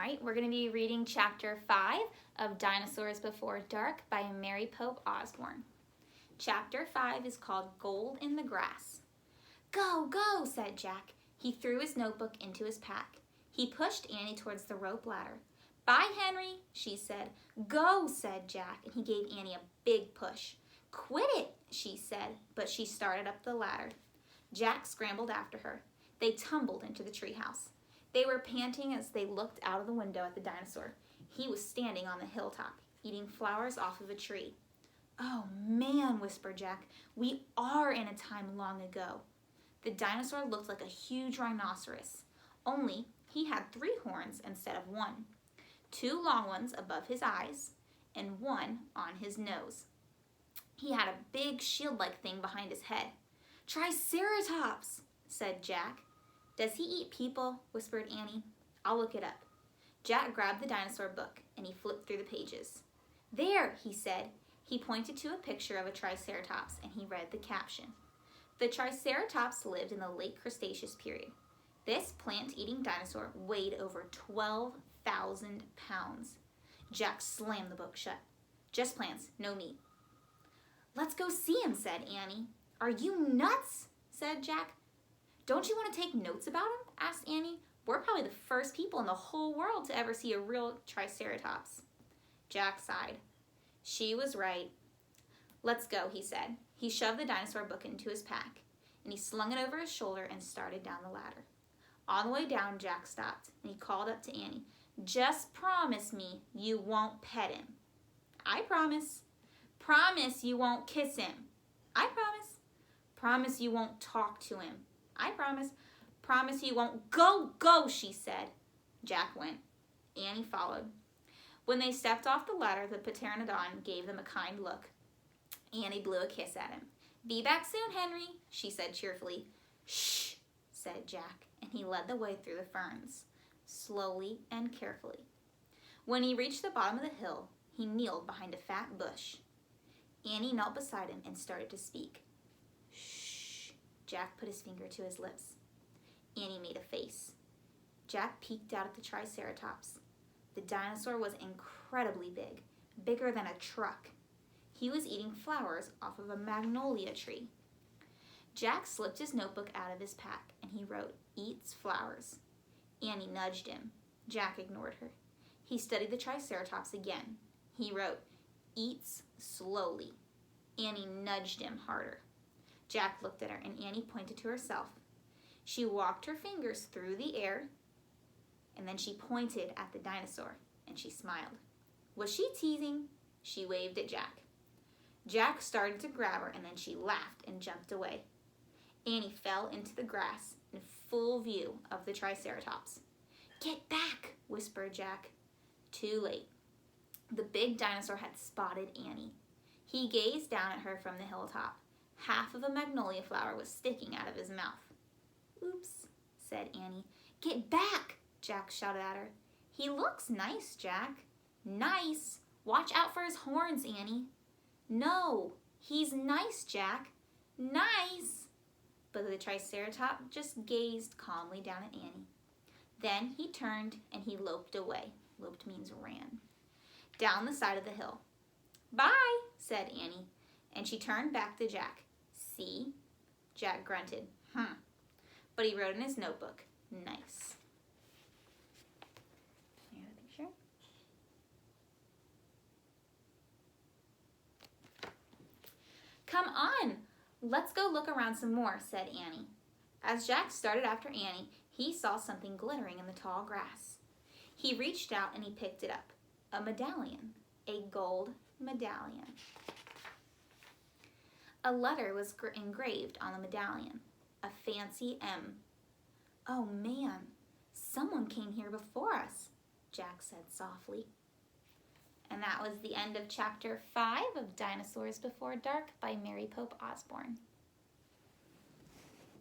All right, we're going to be reading Chapter 5 of Dinosaurs Before Dark by Mary Pope Osborne. Chapter 5 is called Gold in the Grass. "Go, go," said Jack. He threw his notebook into his pack. He pushed Annie towards the rope ladder. "Bye, Henry," she said. "Go," said Jack, and he gave Annie a big push. "Quit it," she said, but she started up the ladder. Jack scrambled after her. They tumbled into the treehouse. They were panting as they looked out of the window at the dinosaur. He was standing on the hilltop, eating flowers off of a tree. "Oh man," whispered Jack, "we are in a time long ago." The dinosaur looked like a huge rhinoceros, only he had 3 horns instead of 1. 2 long ones above his eyes and 1 on his nose. He had a big shield-like thing behind his head. "Triceratops," said Jack. "Does he eat people?" whispered Annie. "I'll look it up." Jack grabbed the dinosaur book and he flipped through the pages. "There," he said. He pointed to a picture of a Triceratops and he read the caption. The Triceratops lived in the late Cretaceous period. This plant-eating dinosaur weighed over 12,000 pounds. Jack slammed the book shut. "Just plants, no meat." "Let's go see him," said Annie. "Are you nuts?" said Jack. "Don't you want to take notes about him?" asked Annie. "We're probably the first people in the whole world to ever see a real Triceratops." Jack sighed. She was right. "Let's go," he said. He shoved the dinosaur book into his pack, and he slung it over his shoulder and started down the ladder. On the way down, Jack stopped, and he called up to Annie. "Just promise me you won't pet him." "I promise." "Promise you won't kiss him." "I promise." "Promise you won't talk to him." "I promise." "Promise you won't." "Go, go," she said. Jack went. Annie followed. When they stepped off the ladder, the pteranodon gave them a kind look. Annie blew a kiss at him. "Be back soon, Henry," she said cheerfully. "Shh," said Jack, and he led the way through the ferns, slowly and carefully. When he reached the bottom of the hill, he kneeled behind a fat bush. Annie knelt beside him and started to speak. "Shh." Jack put his finger to his lips. Annie made a face. Jack peeked out at the Triceratops. The dinosaur was incredibly big, bigger than a truck. He was eating flowers off of a magnolia tree. Jack slipped his notebook out of his pack and he wrote, "Eats flowers." Annie nudged him. Jack ignored her. He studied the Triceratops again. He wrote, "Eats slowly." Annie nudged him harder. Jack looked at her and Annie pointed to herself. She walked her fingers through the air and then she pointed at the dinosaur and she smiled. Was she teasing? She waved at Jack. Jack started to grab her and then she laughed and jumped away. Annie fell into the grass in full view of the Triceratops. "Get back," whispered Jack. Too late. The big dinosaur had spotted Annie. He gazed down at her from the hilltop. Half of a magnolia flower was sticking out of his mouth. "Oops," said Annie. "Get back," Jack shouted at her. "He looks nice, Jack." "Nice? Watch out for his horns, Annie." "No, he's nice, Jack." "Nice." But the Triceratops just gazed calmly down at Annie. Then he turned and he loped away. Loped means ran. Down the side of the hill. "Bye," said Annie, and she turned back to Jack. "See?" Jack grunted. But he wrote in his notebook, "Nice." Here's a picture. "Come on, let's go look around some more," said Annie. As Jack started after Annie, he saw something glittering in the tall grass. He reached out and he picked it up. A medallion. A gold medallion. A letter was engraved on the medallion. A fancy M. "Oh man, someone came here before us," Jack said softly. And that was the end of Chapter 5 of Dinosaurs Before Dark by Mary Pope Osborne.